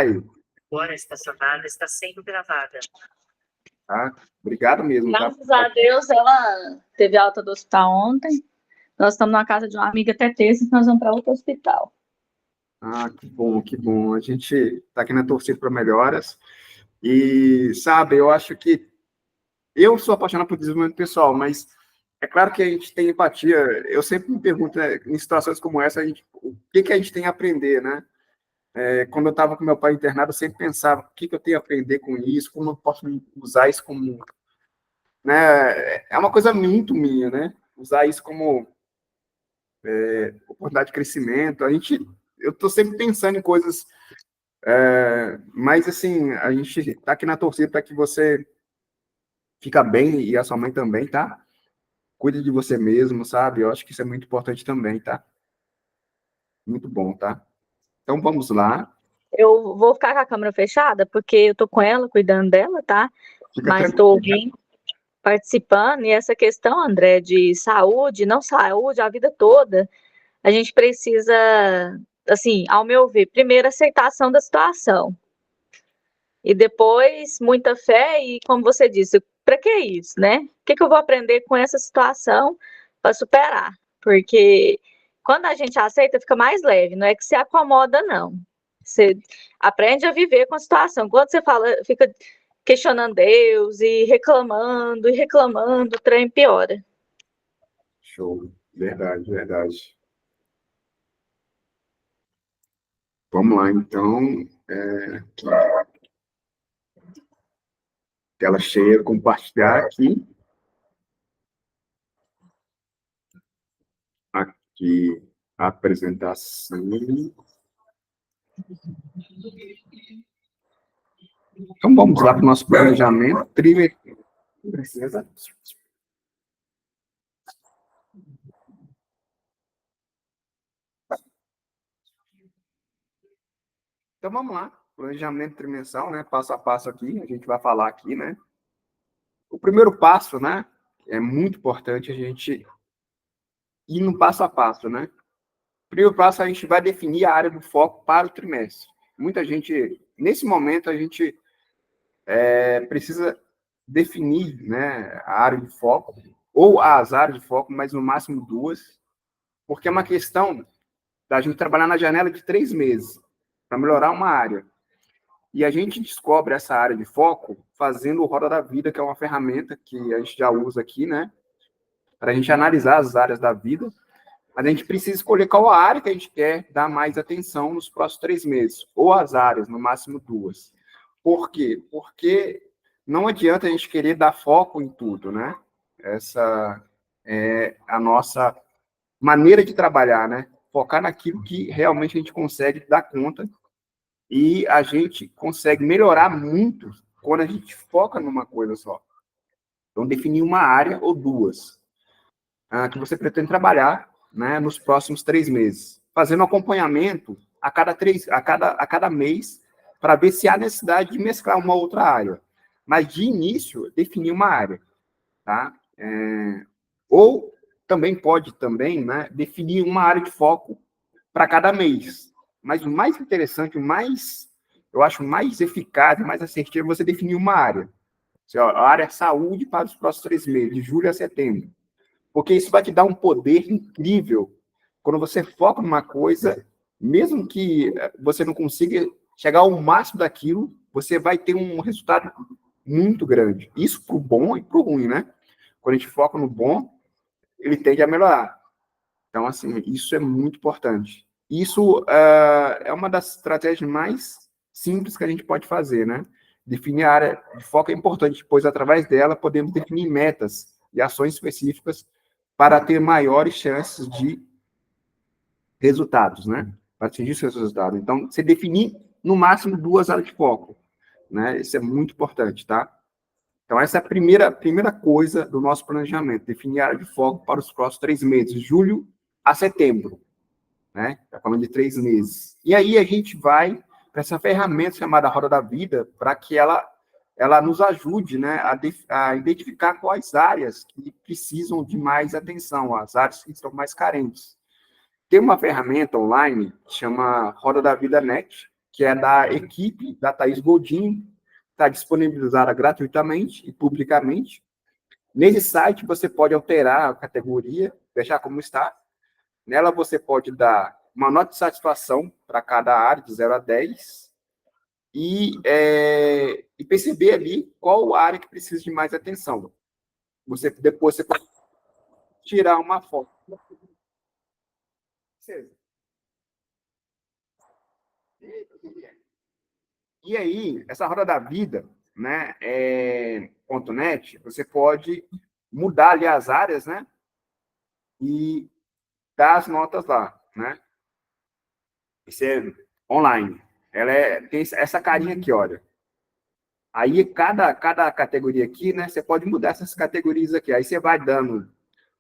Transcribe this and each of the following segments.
Chay. Agora esta chamada está sendo gravada. Tá? Obrigado mesmo. Graças a Deus, ela teve alta do hospital ontem. Nós estamos na casa de uma amiga até terça, nós vamos para outro hospital. Ah, que bom, que bom. A gente está aqui na torcida para melhoras. E, sabe, eu acho que eu sou apaixonado por desenvolvimento pessoal, mas é claro que a gente tem empatia. Eu sempre me pergunto, né, em situações como essa, o que a gente tem a aprender, né? Quando eu estava com meu pai internado, eu sempre pensava, o que eu tenho a aprender com isso, como eu posso usar isso como... Né? É uma coisa muito minha, né? Usar isso como oportunidade de crescimento. Eu estou sempre pensando em coisas, mas, assim, a gente está aqui na torcida para que você fica bem e a sua mãe também, tá? Cuide de você mesmo, sabe? Eu acho que isso é muito importante também, tá? Muito bom, tá? Então, vamos lá. Eu vou ficar com a câmera fechada, porque eu tô com ela, cuidando dela, tá? Fica Mas tranquilo. tô ouvindo, participando, e essa questão, André, de saúde, não saúde, a vida toda, a gente precisa, assim, ao meu ver, primeiro aceitação da situação. E depois, muita fé e, como você disse, para que isso, né? O que eu vou aprender com essa situação para superar? Porque quando a gente aceita, fica mais leve, não é que se acomoda, não. Você aprende a viver com a situação. Quando você fala, fica questionando Deus e reclamando, o trem piora. Show. Verdade, verdade. Vamos lá, então. Tela cheia, compartilhar aqui. Aqui, a apresentação. Então, vamos lá para o nosso planejamento. Princesa. Então, vamos lá. Planejamento trimestral, né? Passo a passo aqui. A gente vai falar aqui, né? O primeiro passo, né? É muito importante a gente ir no passo a passo, né? Primeiro passo, a gente vai definir a área do foco para o trimestre. Muita gente, nesse momento, a gente precisa definir, né, a área de foco, ou as áreas de foco, mas no máximo duas, porque é uma questão da gente trabalhar na janela de 3 meses, para melhorar uma área. E a gente descobre essa área de foco fazendo o Roda da Vida, que é uma ferramenta que a gente já usa aqui, né, para a gente analisar as áreas da vida. Mas a gente precisa escolher qual a área que a gente quer dar mais atenção nos próximos 3 meses, ou as áreas, no máximo duas. Por quê? Porque não adianta a gente querer dar foco em tudo, né? Essa é a nossa maneira de trabalhar, né? Focar naquilo que realmente a gente consegue dar conta e a gente consegue melhorar muito quando a gente foca numa coisa só. Então, definir uma área ou duas que você pretende trabalhar, né, nos próximos 3 meses, fazendo acompanhamento a cada mês para ver se há necessidade de mesclar uma outra área. Mas, de início, definir uma área, tá? Ou também pode, né, definir uma área de foco para cada mês. Mas o mais interessante, eu acho mais eficaz, mais assertivo, é você definir uma área. A área saúde para os próximos 3 meses, de julho a setembro. Porque isso vai te dar um poder incrível quando você foca numa coisa, mesmo que você não consiga chegar ao máximo daquilo, você vai ter um resultado muito grande. Isso para o bom e para o ruim, né? Quando a gente foca no bom, ele tende a melhorar. Então, assim, isso é muito importante. Isso é uma das estratégias mais simples que a gente pode fazer, né? Definir a área de foco é importante, pois através dela podemos definir metas e ações específicas para ter maiores chances de resultados, né? Para atingir seus resultados. Então, você definir, no máximo, 2 áreas de foco, né? Isso é muito importante, tá? Então, essa é a primeira coisa do nosso planejamento, definir a área de foco para os próximos 3 meses, de julho a setembro, né? Está falando de 3 meses. E aí a gente vai para essa ferramenta chamada Roda da Vida, para que ela nos ajude, né, a identificar quais áreas que precisam de mais atenção, as áreas que estão mais carentes. Tem uma ferramenta online que chama Roda da Vida Net, que é da equipe da Thaís Goldin, está disponibilizada gratuitamente e publicamente. Nesse site, você pode alterar a categoria, deixar como está. Nela, você pode dar uma nota de satisfação para cada área, de 0 a 10, e perceber ali qual área que precisa de mais atenção. Depois você pode tirar uma foto. E aí, essa roda da vida, né, .net, você pode mudar ali as áreas, né, e dar as notas lá, né. Isso é online. Tem essa carinha aqui, olha. Aí, cada categoria aqui, né, você pode mudar essas categorias aqui. Aí, você vai dando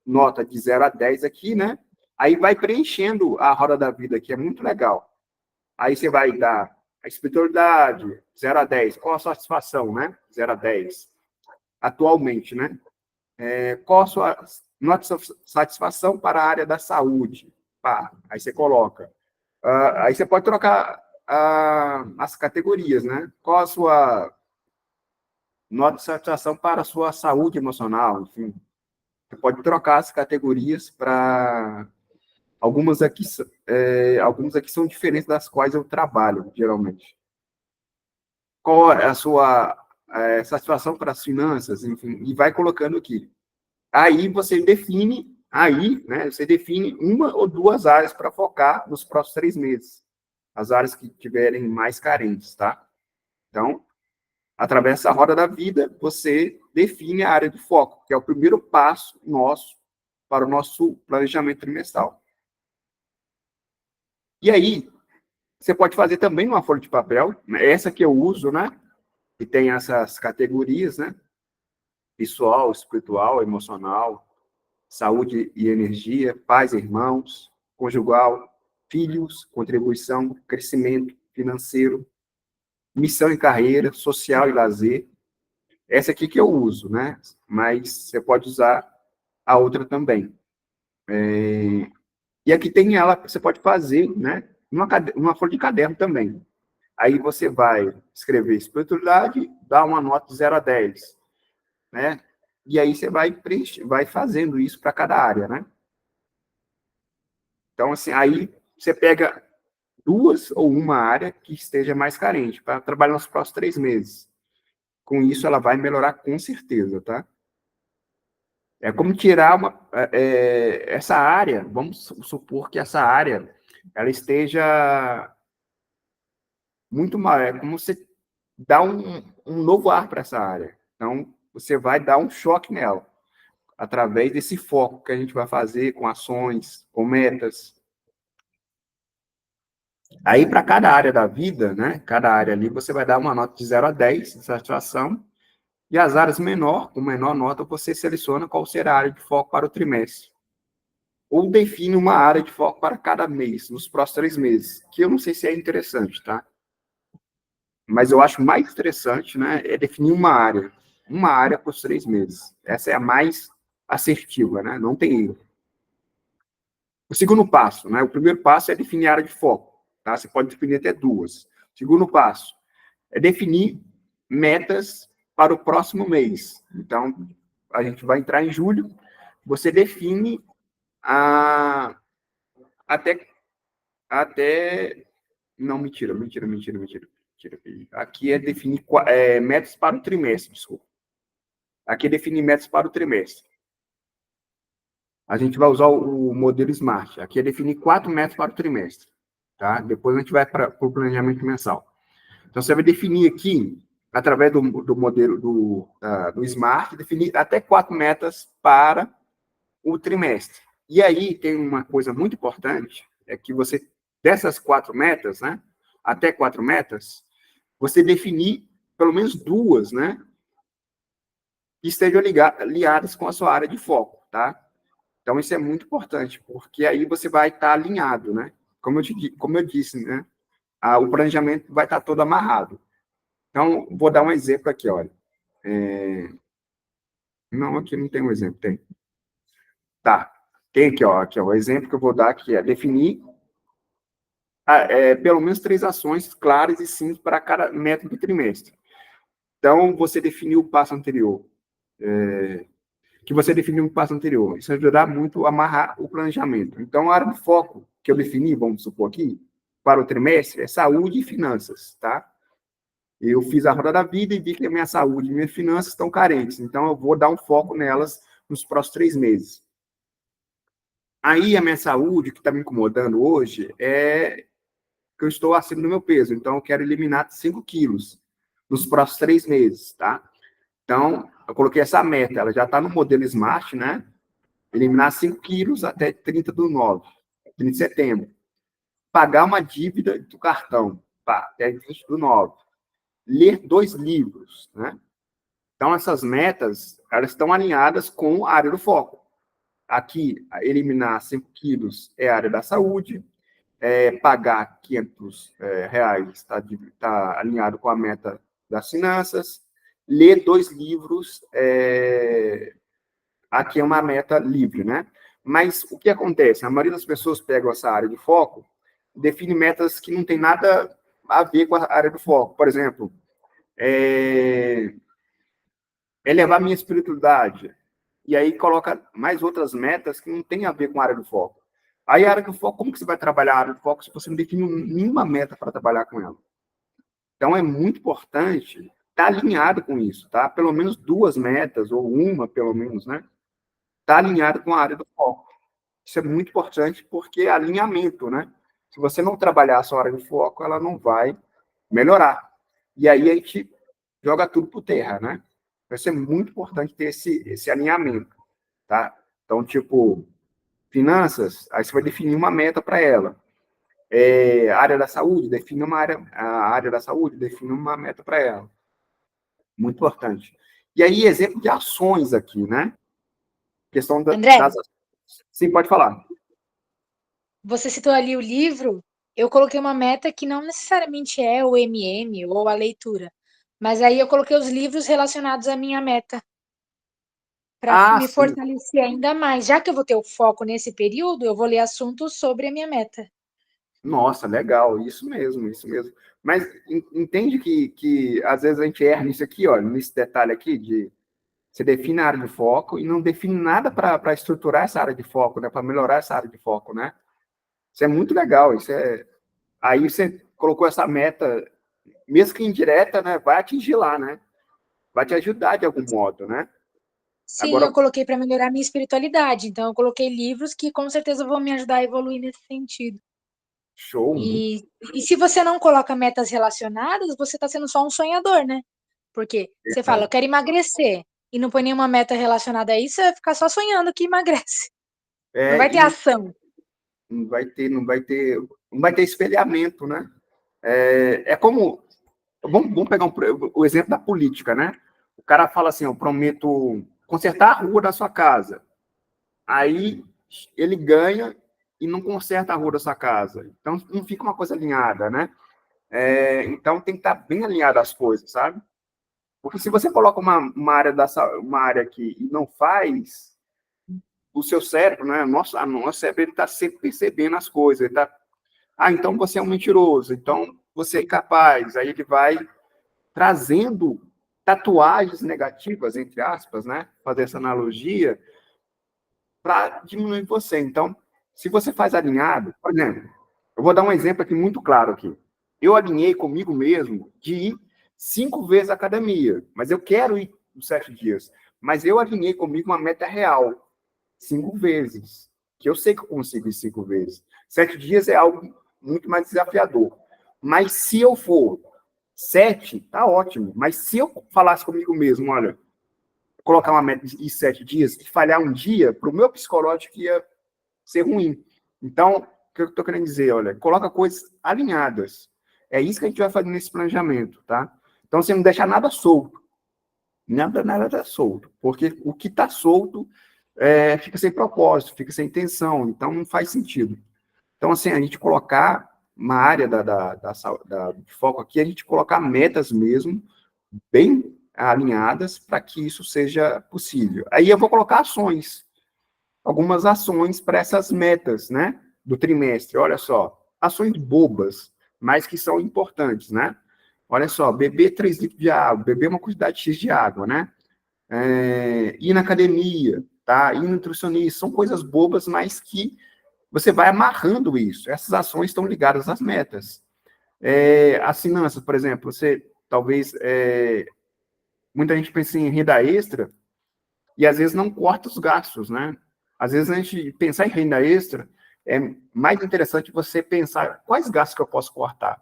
nota de 0 a 10 aqui, né? Aí, vai preenchendo a roda da vida aqui. É muito legal. Aí, você vai dar a espiritualidade, 0 a 10. Qual a satisfação, né? 0 a 10. Atualmente, né? Qual a sua nota de satisfação para a área da saúde? Pá, aí, você coloca. Aí, você pode trocar as categorias, né? Qual a sua nota de satisfação para a sua saúde emocional, enfim. Você pode trocar as categorias para algumas aqui são diferentes das quais eu trabalho, geralmente. Qual é a sua satisfação para as finanças, enfim, e vai colocando aqui. Aí você define, né, você define uma ou duas áreas para focar nos próximos 3 meses. As áreas que tiverem mais carentes, tá? Então, através da roda da vida, você define a área de foco, que é o primeiro passo nosso para o nosso planejamento trimestral. E aí, você pode fazer também numa folha de papel, essa que eu uso, né? Que tem essas categorias, né? Pessoal, espiritual, emocional, saúde e energia, pais e irmãos, conjugal, filhos, contribuição, crescimento financeiro, missão e carreira, social e lazer. Essa aqui que eu uso, né? Mas você pode usar a outra também. E aqui tem ela, você pode fazer, né? Numa folha de caderno também. Aí você vai escrever espiritualidade, dá uma nota de 0 a 10, né? E aí você vai fazendo isso para cada área, né? Então, assim, aí você pega duas ou uma área que esteja mais carente para trabalhar nos próximos 3 meses. Com isso, ela vai melhorar com certeza, tá? É como tirar essa área, vamos supor que essa área ela esteja muito mal, é como você dá um novo ar para essa área. Então, você vai dar um choque nela, através desse foco que a gente vai fazer com ações, com metas. Aí, para cada área da vida, né, cada área ali, você vai dar uma nota de 0 a 10 de satisfação, e as áreas com menor nota, você seleciona qual será a área de foco para o trimestre. Ou define uma área de foco para cada mês, nos próximos 3 meses, que eu não sei se é interessante, tá? Mas eu acho mais interessante, né, é definir uma área por 3 meses. Essa é a mais assertiva, né? Não tem erro. O segundo passo, né? O primeiro passo é definir a área de foco, tá? Você pode definir até duas. O segundo passo é definir metas para o próximo mês. Então, a gente vai entrar em julho, você define até não, mentira. Aqui é definir metas para o trimestre, desculpa. Aqui é definir metas para o trimestre. A gente vai usar o modelo SMART. Aqui é definir 4 metas para o trimestre. Tá? Depois a gente vai para o planejamento mensal. Então, você vai definir aqui, através do modelo do SMART, definir até 4 metas para o trimestre. E aí tem uma coisa muito importante, é que você, dessas 4 metas, né, até 4 metas, você definir pelo menos duas, né, que estejam ligadas com a sua área de foco, tá? Então, isso é muito importante, porque aí você vai estar alinhado, né? Como eu disse, né? O planejamento vai estar todo amarrado. Então, vou dar um exemplo aqui, olha. Não, aqui não tem um exemplo, tem. Tá. Tem aqui, ó, o exemplo que eu vou dar aqui é definir pelo menos 3 ações claras e simples para cada meta do trimestre. Então, você definiu o passo anterior. Isso vai ajudar muito a amarrar o planejamento. Então, a área de foco que eu defini, vamos supor aqui, para o trimestre, é saúde e finanças, tá? Eu fiz a roda da vida e vi que a minha saúde e minhas finanças estão carentes. Então, eu vou dar um foco nelas nos próximos 3 meses. Aí, a minha saúde, que está me incomodando hoje, é que eu estou acima do meu peso. Então, eu quero eliminar 5 quilos nos próximos 3 meses, tá? Então, eu coloquei essa meta. Ela já está no modelo Smart, né? Eliminar 5 quilos até 30 de setembro. Pagar uma dívida do cartão, até 20 do 9. Ler 2 livros, né? Então, essas metas, elas estão alinhadas com a área do foco. Aqui, eliminar 5 quilos é a área da saúde, pagar R$ 500 está alinhado com a meta das finanças, ler 2 livros, aqui é uma meta livre, né? Mas o que acontece? A maioria das pessoas pegam essa área de foco, define metas que não tem nada a ver com a área do foco. Por exemplo, elevar minha espiritualidade. E aí coloca mais outras metas que não tem a ver com a área do foco. Aí a área do foco, como que você vai trabalhar a área do foco se você não define nenhuma meta para trabalhar com ela? Então é muito importante estar alinhado com isso, tá? Pelo menos 2 metas, ou uma, pelo menos, né? Estar alinhado com a área do foco. Isso é muito importante porque é alinhamento, né? Se você não trabalhar a sua área de foco, ela não vai melhorar. E aí a gente joga tudo por terra, né? Vai ser muito importante ter esse alinhamento, tá? Então, tipo, finanças, aí você vai definir uma meta para ela. Área da saúde, a área da saúde, define uma meta para ela. Muito importante. E aí, exemplo de ações aqui, né? Questão André, das ações. Sim, pode falar. você citou ali o livro, eu coloquei uma meta que não necessariamente é o MM ou a leitura, mas aí eu coloquei os livros relacionados à minha meta, para Ah, me sim. fortalecer ainda mais. Já que eu vou ter o foco nesse período, eu vou ler assuntos sobre a minha meta. Nossa, legal, isso mesmo, isso mesmo. Mas entende que às vezes a gente erra nisso aqui, ó, nesse detalhe aqui de você define a área de foco e não define nada para estruturar essa área de foco, né? Para melhorar essa área de foco, né? Isso é muito legal. Aí você colocou essa meta, mesmo que indireta, né? Vai atingir lá, né? Vai te ajudar de algum modo, né? Sim, eu Agora, coloquei para melhorar a minha espiritualidade, então eu coloquei livros que com certeza vão me ajudar a evoluir nesse sentido. show, muito. E se você não coloca metas relacionadas, você está sendo só um sonhador, né? Porque você fala, eu quero emagrecer, e não põe nenhuma meta relacionada a isso, você vai ficar só sonhando que emagrece. Não vai ter E ação. não vai ter espelhamento, né? Como. Vamos pegar o exemplo da política, né? O cara fala assim: eu prometo consertar a rua da sua casa. Aí ele ganha e não conserta a rua da sua casa. Então não fica uma coisa alinhada, né? Então tem que estar bem alinhado as coisas, sabe? Porque se você coloca uma área aqui e não faz, o seu cérebro, né? Nosso cérebro ele está sempre percebendo as coisas. Ele tá, então você é um mentiroso. Então você é incapaz. Aí ele vai trazendo tatuagens negativas, entre aspas, né? Fazer essa analogia, para diminuir você. Então, se você faz alinhado, por exemplo, eu vou dar um exemplo aqui muito claro aqui. Eu alinhei comigo mesmo de ir 5 vezes à academia, mas eu quero ir os 7 dias. Mas eu alinhei comigo uma meta real, 5 vezes. Que eu sei que eu consigo ir 5 vezes. 7 dias é algo muito mais desafiador. Mas se eu for 7, tá ótimo. Mas se eu falasse comigo mesmo, olha, colocar uma meta de 7 dias e falhar um dia, para o meu psicológico ia ser ruim. Então, o que eu estou querendo dizer? Olha, coloca coisas alinhadas. É isso que a gente vai fazer nesse planejamento, tá? Então, você não deixa nada solto. Nada tá solto. Porque o que está solto fica sem propósito, fica sem intenção. Então, não faz sentido. Então, assim, a gente colocar uma área de foco aqui, a gente colocar metas mesmo, bem alinhadas, para que isso seja possível. Aí eu vou colocar ações, algumas ações para essas metas, né, do trimestre. Olha só, ações bobas, mas que são importantes, né? Olha só, beber 3 litros de água, beber uma quantidade X de água, né? Ir na academia, tá? Ir no nutricionista, são coisas bobas, mas que você vai amarrando isso. Essas ações estão ligadas às metas. As finanças, por exemplo, você talvez muita gente pensa em renda extra e às vezes não corta os gastos, né? Às vezes a gente pensar em renda extra é mais interessante você pensar quais gastos que eu posso cortar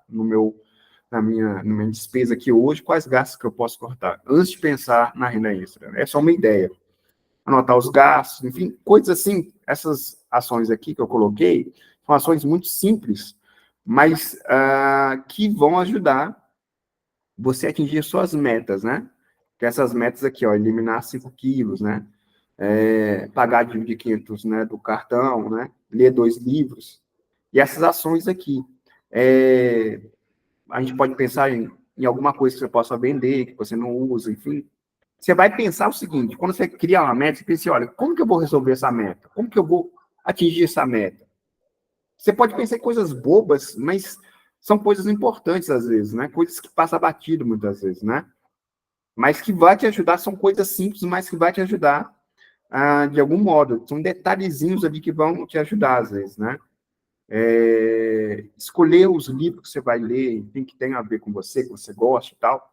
na minha despesa aqui hoje, quais gastos que eu posso cortar antes de pensar na renda extra. É só uma ideia. Anotar os gastos, enfim, coisas assim. Essas ações aqui que eu coloquei são ações muito simples, mas que vão ajudar você a atingir suas metas, né? Que essas metas aqui, ó, eliminar 5 quilos, né? Pagar a dívida de 500, né, do cartão, né? Ler 2 livros. E essas ações aqui. A gente pode pensar em alguma coisa que você possa vender, que você não usa, enfim. Você vai pensar o seguinte, quando você cria uma meta, você pensa assim, olha, como que eu vou resolver essa meta? Como que eu vou atingir essa meta? Você pode pensar em coisas bobas, mas são coisas importantes às vezes, né? Coisas que passam batido muitas vezes, né? Mas que vai te ajudar, são coisas simples, mas que vai te ajudar de algum modo. São detalhezinhos ali que vão te ajudar às vezes, né? Escolher os livros que você vai ler, enfim, que tem a ver com você, que você gosta e tal.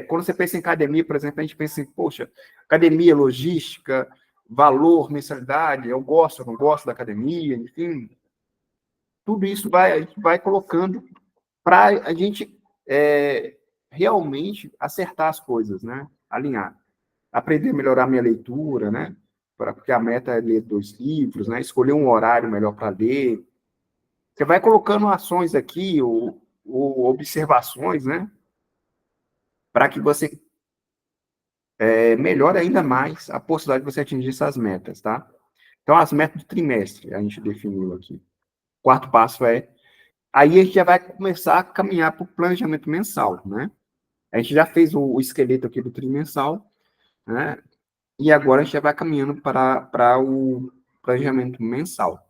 Quando você pensa em academia, por exemplo, a gente pensa em, poxa, academia, logística, valor, mensalidade, eu gosto, eu não gosto da academia, enfim. Tudo isso a gente vai colocando para a gente realmente acertar as coisas, né? Alinhar. Aprender a melhorar minha leitura, né? Porque a meta é ler 2 livros, né? Escolher um horário melhor para ler. Você vai colocando ações aqui, ou observações, né? Para que você melhore ainda mais a possibilidade de você atingir essas metas, tá? Então, as metas do trimestre, a gente definiu aqui. O quarto passo aí a gente já vai começar a caminhar para o planejamento mensal, né? A gente já fez o esqueleto aqui do trimestral, né? E agora a gente já vai caminhando para o planejamento mensal.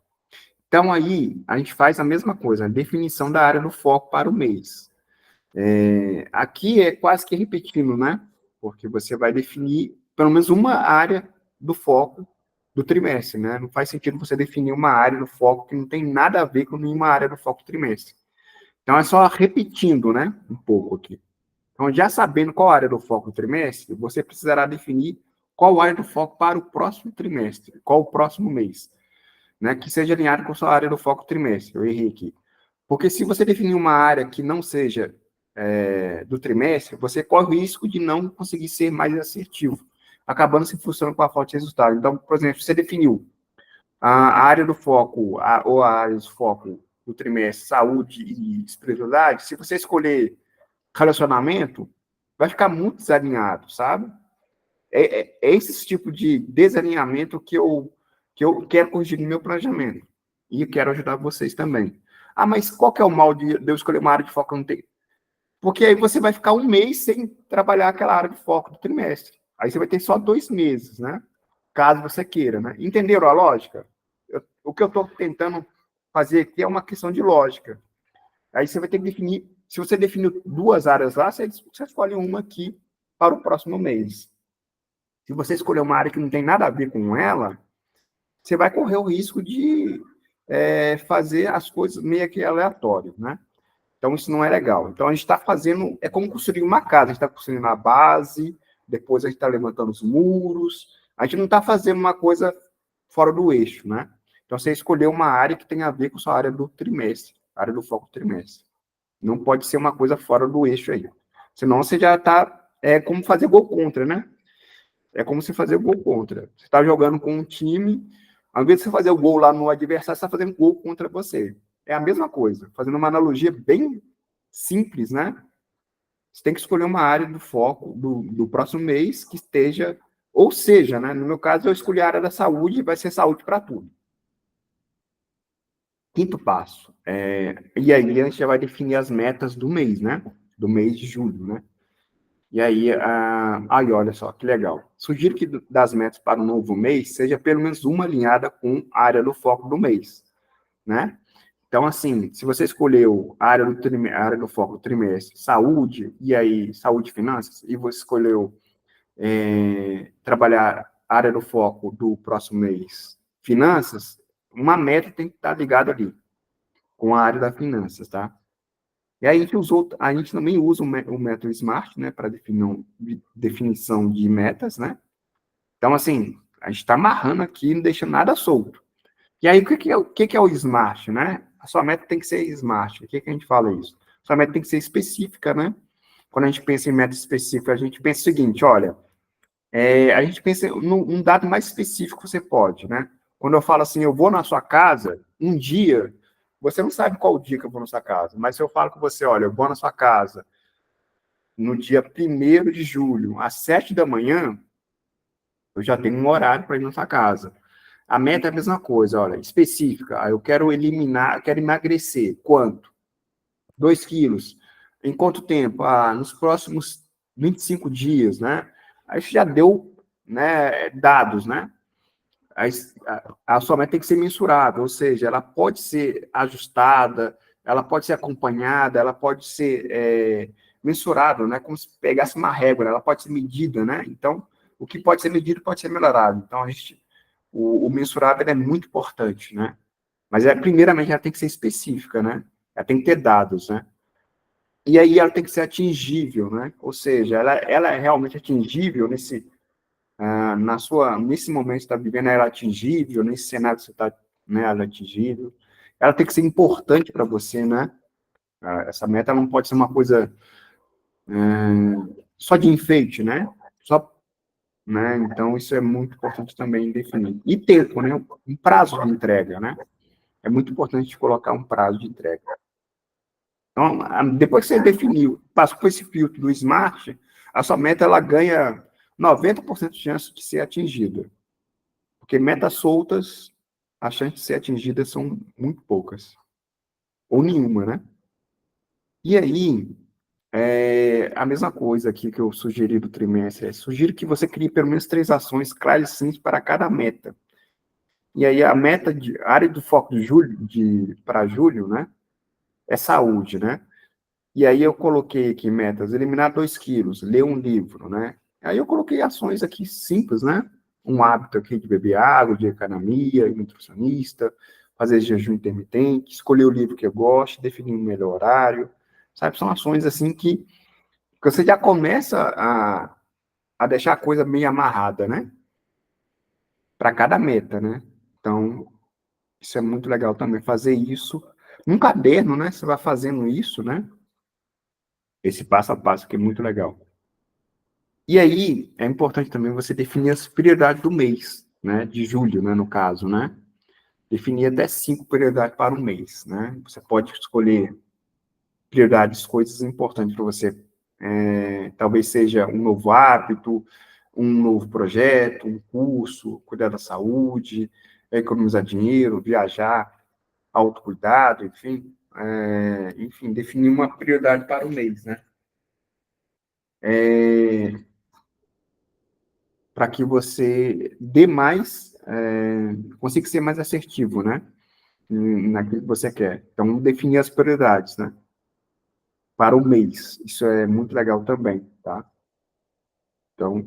Então, aí, a gente faz a mesma coisa, a definição da área do foco para o mês. Aqui é quase que repetindo, né? Porque você vai definir pelo menos uma área do foco do trimestre, né? Não faz sentido você definir uma área do foco que não tem nada a ver com nenhuma área do foco do trimestre. Então, é só repetindo, né? Um pouco aqui. Então, já sabendo qual área do foco do trimestre, você precisará definir qual área do foco para o próximo trimestre, qual o próximo mês, né? Que seja alinhado com a sua área do foco do trimestre. Eu errei aqui. Porque se você definir uma área que não seja do trimestre, você corre o risco de não conseguir ser mais assertivo, acabando se frustrando com a falta de resultado. Então, por exemplo, você definiu a área do foco, ou a área do foco do trimestre, saúde e espiritualidade, se você escolher relacionamento, vai ficar muito desalinhado, sabe? É esse tipo de desalinhamento que eu quero corrigir no meu planejamento. E eu quero ajudar vocês também. Ah, mas qual que é o mal de eu escolher uma área de foco que eu não tenho? Porque aí você vai ficar um mês sem trabalhar aquela área de foco do trimestre. Aí você vai ter só 2 meses, né? Caso você queira, né? Entenderam a lógica? O que eu estou tentando fazer aqui é uma questão de lógica. Aí você vai ter que definir. Se você definiu 2 áreas lá, você escolhe uma aqui para o próximo mês. Se você escolher uma área que não tem nada a ver com ela, você vai correr o risco de fazer as coisas meio que aleatório, né? Então, isso não é legal. Então, a gente está fazendo, é como construir uma casa. A gente está construindo a base, depois a gente está levantando os muros. A gente não está fazendo uma coisa fora do eixo, né? Então, você escolheu uma área que tem a ver com a sua área do trimestre, área do foco do trimestre. Não pode ser uma coisa fora do eixo aí. Senão, você já está... É como fazer gol contra, né? É como se fazer gol contra. Você está jogando com um time, ao invés de você fazer o gol lá no adversário, você está fazendo gol contra você. É a mesma coisa, fazendo uma analogia bem simples, né? Você tem que escolher uma área do foco do próximo mês que esteja, ou seja, né? No meu caso, eu escolhi a área da saúde e vai ser saúde para tudo. Quinto passo. E aí a gente já vai definir as metas do mês, né? Do mês de julho, né? E aí, olha só, que legal. Sugiro que das metas para o novo mês seja pelo menos uma alinhada com a área do foco do mês. né? Então, assim, se você escolheu a a área do foco do trimestre, saúde, e aí saúde e finanças, e você escolheu trabalhar a área do foco do próximo mês, finanças, uma meta tem que estar ligada ali, com a área das finanças, tá? E aí a gente também usa o método SMART, né, para definição de metas, né? Então, assim, a gente está amarrando aqui, não deixando nada solto. E aí, o que é o SMART, né? A sua meta tem que ser SMART. O que a gente fala isso? A sua meta tem que ser específica, né? Quando a gente pensa em meta específica, a gente pensa o seguinte, olha, a gente pensa num dado mais específico que você pode, né? Quando eu falo assim, eu vou na sua casa, um dia, você não sabe qual dia que eu vou na sua casa, mas se eu falo com você, olha, eu vou na sua casa no dia 1º de julho, às 7 da manhã, eu já tenho um horário para ir na sua casa. A meta é a mesma coisa, olha, específica. Eu quero quero emagrecer. Quanto? 2 quilos. Em quanto tempo? Nos próximos 25 dias, né? Aí já deu, né, dados, né? A sua meta tem que ser mensurável, ou seja, ela pode ser ajustada, ela pode ser acompanhada, ela pode ser mensurável, né? Como se pegasse uma régua, ela pode ser medida, né? Então, o que pode ser medido pode ser melhorado. Então, o mensurável é muito importante, né? Mas, primeiramente, ela tem que ser específica, né? Ela tem que ter dados, né? E aí ela tem que ser atingível, né? Ou seja, ela é realmente atingível nesse momento que você está vivendo, ela é atingível, nesse cenário que você está, né, ela é atingível. Ela tem que ser importante para você, né? Essa meta não pode ser uma coisa só de enfeite, né? Só, né? Então, isso é muito importante também definir. E tempo, né? Um prazo de entrega, né? É muito importante colocar um prazo de entrega. Então, depois que você definiu, passou por esse filtro do SMART, a sua meta ela ganha 90% de chance de ser atingida. Porque metas soltas, as chances de ser atingidas são muito poucas. Ou nenhuma, né? E aí, a mesma coisa aqui que eu sugeri do trimestre, sugiro que você crie pelo menos 3 ações claras e simples para cada meta. E aí, a área do foco de julho, para julho, né? É saúde, né? E aí eu coloquei aqui metas, eliminar 2 quilos, ler um livro, né? Aí eu coloquei ações aqui simples, né? Um hábito aqui de beber água, de economia, ir nutricionista, fazer jejum intermitente, escolher o livro que eu gosto, definir um melhor horário, sabe? São ações assim que você já começa a deixar a coisa meio amarrada, né? Para cada meta, né? Então, isso é muito legal também, fazer isso num caderno, né? Você vai fazendo isso, né? Esse passo a passo que é muito legal. E aí, é importante também você definir as prioridades do mês, né? De julho, né? No caso, né? Definir até 5 prioridades para o mês, né? Você pode escolher prioridades, coisas importantes para você. Talvez seja um novo hábito, um novo projeto, um curso, cuidar da saúde, economizar dinheiro, viajar, autocuidado, enfim. Enfim, definir uma prioridade para o mês, né? Para que você dê mais, consiga ser mais assertivo, né? Naquilo que você quer. Então, definir as prioridades, né? Para o mês. Isso é muito legal também, tá? Então,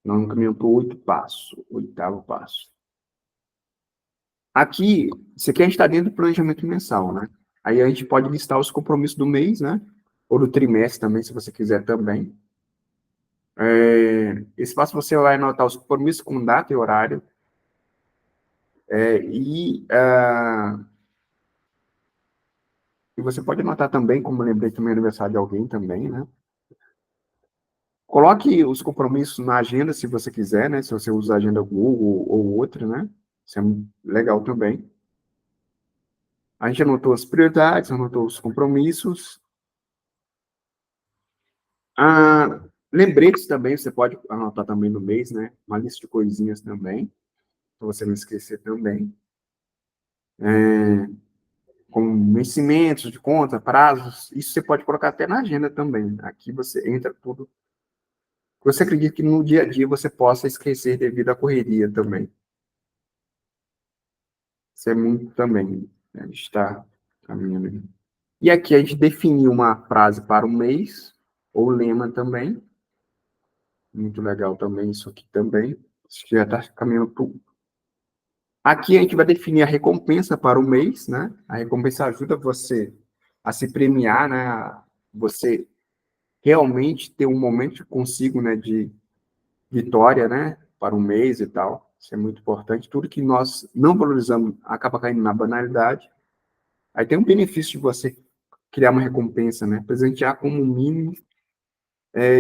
nós caminhamos para o 8º passo. Aqui, isso aqui a gente está dentro do planejamento mensal, né? Aí a gente pode listar os compromissos do mês, né? Ou do trimestre também, se você quiser também. Esse passo você vai anotar os compromissos com data e horário. E você pode anotar também, como eu lembrei também, aniversário de alguém também, né? Coloque os compromissos na agenda, se você quiser, né? Se você usa a agenda Google ou outra, né? Isso é legal também. A gente anotou as prioridades, anotou os compromissos. Lembretes também, você pode anotar também no mês, né? Uma lista de coisinhas também, para você não esquecer também. Com vencimentos de conta, prazos, isso você pode colocar até na agenda também. Aqui você entra tudo. Você acredita que no dia a dia você possa esquecer devido à correria também. Isso é muito também, né? A gente está caminhando aí. E aqui a gente definiu uma frase para o mês, ou lema também. Muito legal também isso aqui também. Isso já está caminhando para. Aqui a gente vai definir a recompensa para o mês, né? A recompensa ajuda você a se premiar, né? Você realmente ter um momento consigo, né? De vitória, né? Para um mês e tal. Isso é muito importante. Tudo que nós não valorizamos acaba caindo na banalidade. Aí tem um benefício de você criar uma recompensa, né? Presentear como mínimo.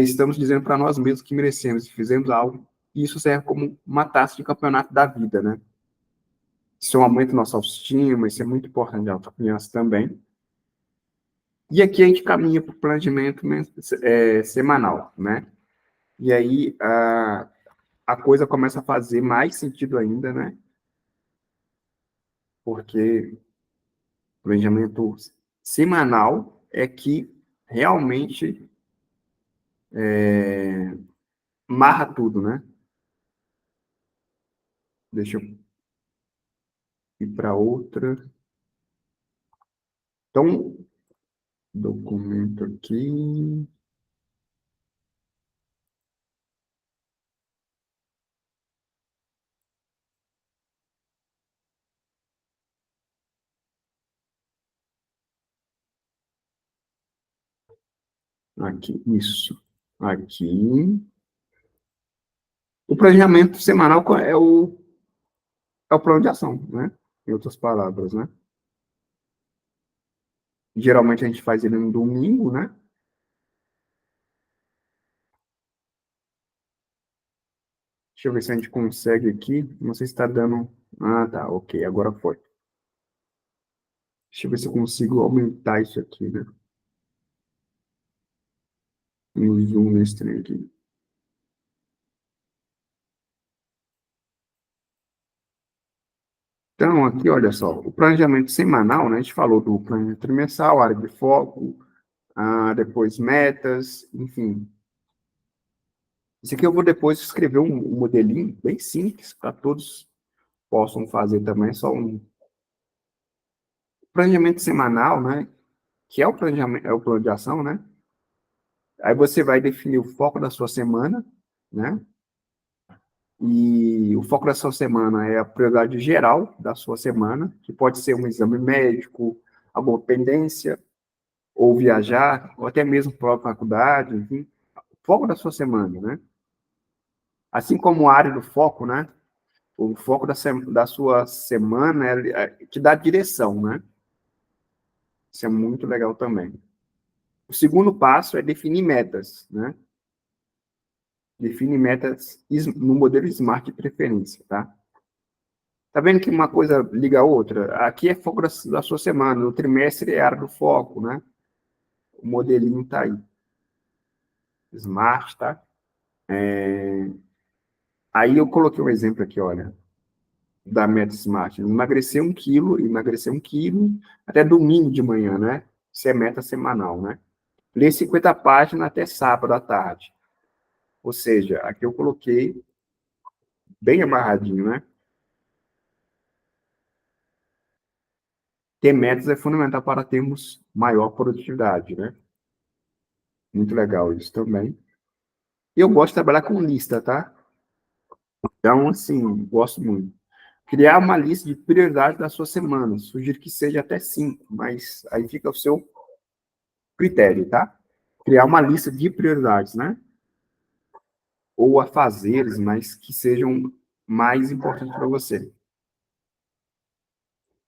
Estamos dizendo para nós mesmos que merecemos, que fizemos algo. E isso serve como uma taça de campeonato da vida, né? Isso aumenta nossa autoestima, isso é muito importante, a autoconfiança também. E aqui a gente caminha para o planejamento semanal, né? E aí a coisa começa a fazer mais sentido ainda, né? Porque o planejamento semanal é que realmente marra tudo, né? Deixa eu ir para outra. Então, documento aqui. Aqui, isso. Aqui. O planejamento semanal é o plano de ação, né? Em outras palavras, né? Geralmente a gente faz ele no domingo, né? Deixa eu ver se a gente consegue aqui. Não sei se está dando. Ah, tá, ok, agora foi. Deixa eu ver se eu consigo aumentar isso aqui, né? No zoom nesse trem aqui. Então, aqui, olha só, o planejamento semanal, né? A gente falou do planejamento trimestral, área de foco, depois metas, enfim. Isso aqui eu vou depois escrever um modelinho bem simples para todos possam fazer também, só um planejamento semanal, né? Que é o planejamento, é o plano de ação, né? Aí você vai definir o foco da sua semana, né? E o foco da sua semana é a prioridade geral da sua semana, que pode ser um exame médico, alguma pendência, ou viajar, ou até mesmo para a faculdade, enfim. O foco da sua semana, né? Assim como a área do foco, né? O foco da sua semana te dá direção, né? Isso é muito legal também. O segundo passo é definir metas, né? Define metas no modelo SMART de preferência, tá? Tá vendo que uma coisa liga a outra? Aqui é foco da sua semana, no trimestre é área do foco, né? O modelinho tá aí. SMART, tá? Aí eu coloquei um exemplo aqui, olha, da meta SMART. Emagrecer um quilo até domingo de manhã, né? Isso é meta semanal, né? Ler 50 páginas até sábado à tarde. Ou seja, aqui eu coloquei bem amarradinho, né? Ter metas é fundamental para termos maior produtividade, né? Muito legal isso também. E eu gosto de trabalhar com lista, tá? Então, assim, gosto muito. Criar uma lista de prioridades da sua semana. Sugiro que seja até 5, mas aí fica o seu critério, tá? Criar uma lista de prioridades, né? Ou afazeres, mas que sejam mais importantes para você.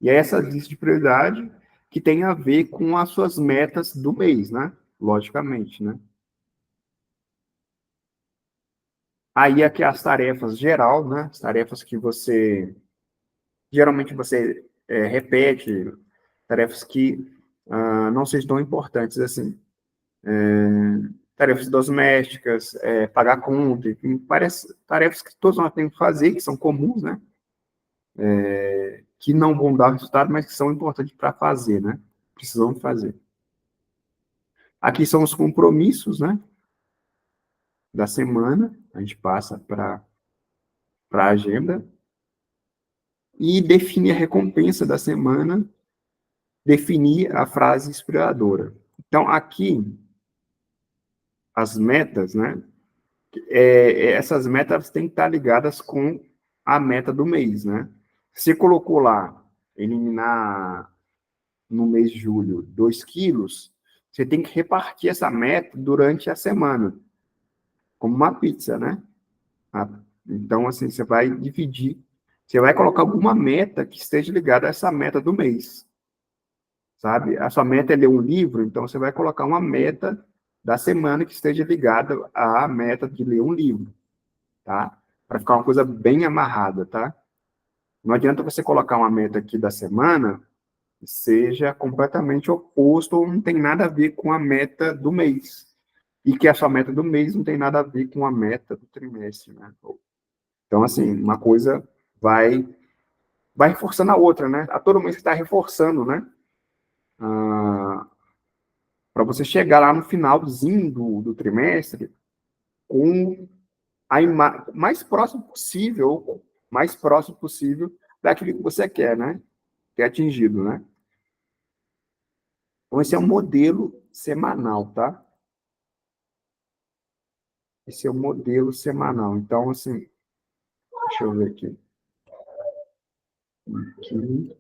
E é essa lista de prioridade que tem a ver com as suas metas do mês, né? Logicamente, né? Aí aqui as tarefas geral, né? As tarefas que geralmente você repete, tarefas que não sejam tão importantes assim. Tarefas domésticas, pagar conta, enfim, tarefas que todos nós temos que fazer, que são comuns, né? Que não vão dar resultado, mas que são importantes para fazer, né? Precisamos fazer. Aqui são os compromissos, né? Da semana, a gente passa para a agenda. e definir a recompensa da semana, definir a frase inspiradora. Então, aqui, as metas, né? Essas metas têm que estar ligadas com a meta do mês, né? Você colocou lá, eliminar no mês de julho 2 quilos, você tem que repartir essa meta durante a semana, como uma pizza, né? Então, assim, você vai dividir, você vai colocar alguma meta que esteja ligada a essa meta do mês, sabe? A sua meta é ler um livro, então você vai colocar uma meta da semana que esteja ligada à meta de ler um livro, tá? Para ficar uma coisa bem amarrada, tá? Não adianta você colocar uma meta aqui da semana que seja completamente oposto ou não tem nada a ver com a meta do mês. E que a sua meta do mês não tem nada a ver com a meta do trimestre, né? Então, assim, uma coisa vai reforçando a outra, né? A todo mês você está reforçando, né? Para você chegar lá no finalzinho do trimestre com mais próximo possível daquilo que você quer, né? Que é atingido, né? Então, esse é um modelo semanal, tá? Esse é o modelo semanal. Então, assim, deixa eu ver aqui. Aqui.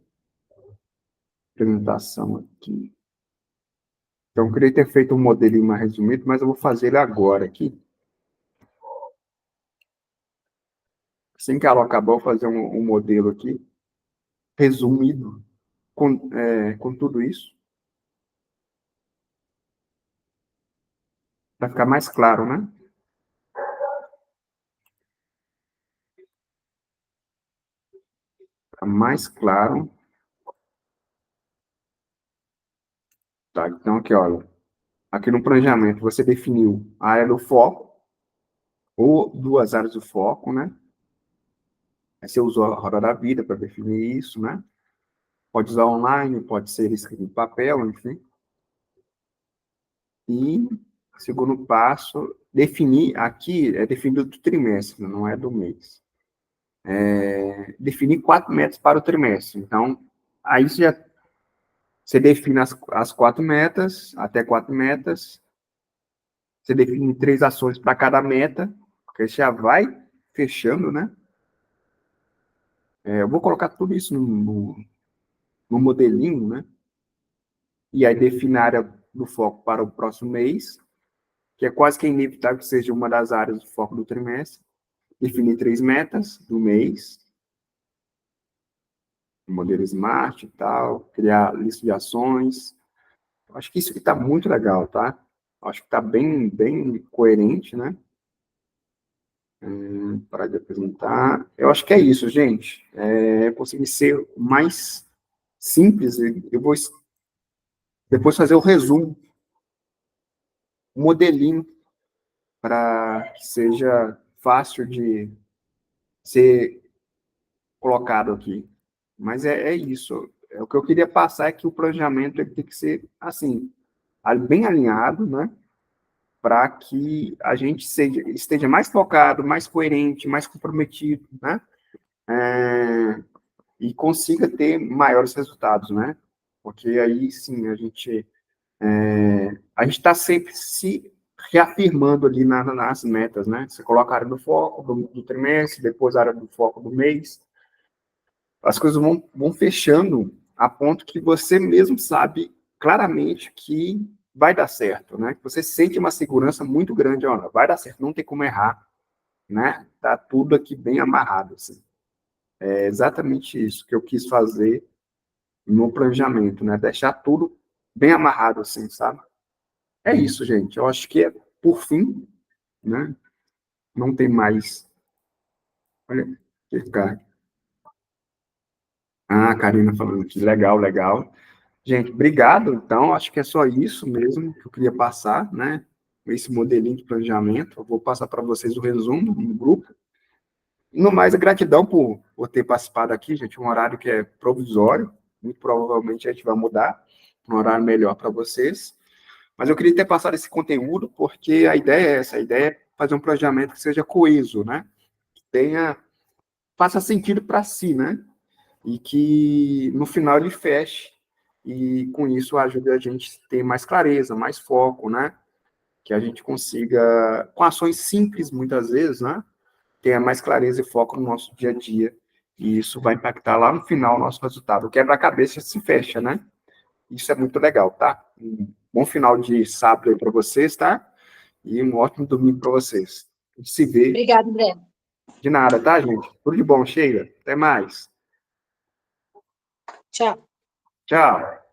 Apresentação aqui. Então, eu queria ter feito um modelinho mais resumido, mas eu vou fazer ele agora aqui. Assim que ela acabar, eu vou fazer um modelo aqui, resumido, com tudo isso, para ficar mais claro, né? Ficar mais claro. Tá, então, aqui, olha. Aqui no planejamento, você definiu a área do foco, ou 2 áreas do foco, né? Aí você usou a roda da vida para definir isso, né? Pode usar online, pode ser escrito em papel, enfim. E segundo passo, definir, aqui é definido do trimestre, não é do mês. Definir 4 metas para o trimestre. Então, aí você define as 4 metas, até 4 metas, você define 3 ações para cada meta, porque você já vai fechando, né? Eu vou colocar tudo isso no modelinho, né? E aí define a área do foco para o próximo mês, que é quase que inevitável que seja uma das áreas do foco do trimestre. Definir 3 metas do mês, modelo Smart e tal, criar lista de ações. Acho que isso aqui está muito legal, tá? Acho que está bem, bem coerente, né? Para de apresentar. Eu acho que é isso, gente. Consegui ser mais simples. Eu vou depois fazer o resumo, o modelinho, para que seja fácil de ser colocado aqui. Mas é isso. O que eu queria passar é que o planejamento tem que ser, assim, bem alinhado, né? Para que a gente esteja mais focado, mais coerente, mais comprometido, né? E consiga ter maiores resultados, né? Porque aí, sim, a gente está sempre se reafirmando ali nas metas, né? Você coloca a área do foco do trimestre, depois a área do foco do mês, as coisas vão fechando a ponto que você mesmo sabe claramente que vai dar certo, né? Você sente uma segurança muito grande, ó, vai dar certo, não tem como errar, né? Tá tudo aqui bem amarrado, assim. É exatamente isso que eu quis fazer no planejamento, né? Deixar tudo bem amarrado, assim, sabe? É isso, gente. Eu acho que, por fim, né? Não tem mais. Olha, que cara. Ah, a Karina falando aqui. Legal, legal. Gente, obrigado. Então, acho que é só isso mesmo que eu queria passar, né? Esse modelinho de planejamento. Eu vou passar para vocês o resumo no grupo. No mais, a gratidão por ter participado aqui, gente. Um horário que é provisório. Muito provavelmente a gente vai mudar para um horário melhor para vocês. Mas eu queria ter passado esse conteúdo porque a ideia é essa. A ideia é fazer um planejamento que seja coeso, né? Que faça sentido para si, né? e que no final ele feche, e com isso ajude a gente a ter mais clareza, mais foco, né? Que a gente consiga, com ações simples muitas vezes, né? Tenha mais clareza e foco no nosso dia a dia, e isso vai impactar lá no final o nosso resultado. O quebra-cabeça se fecha, né? Isso é muito legal, tá? Um bom final de sábado aí para vocês, tá? E um ótimo domingo para vocês. A gente se vê. Obrigada, André. De nada, tá, gente? Tudo de bom, Sheila. Até mais. Tchau. Tchau.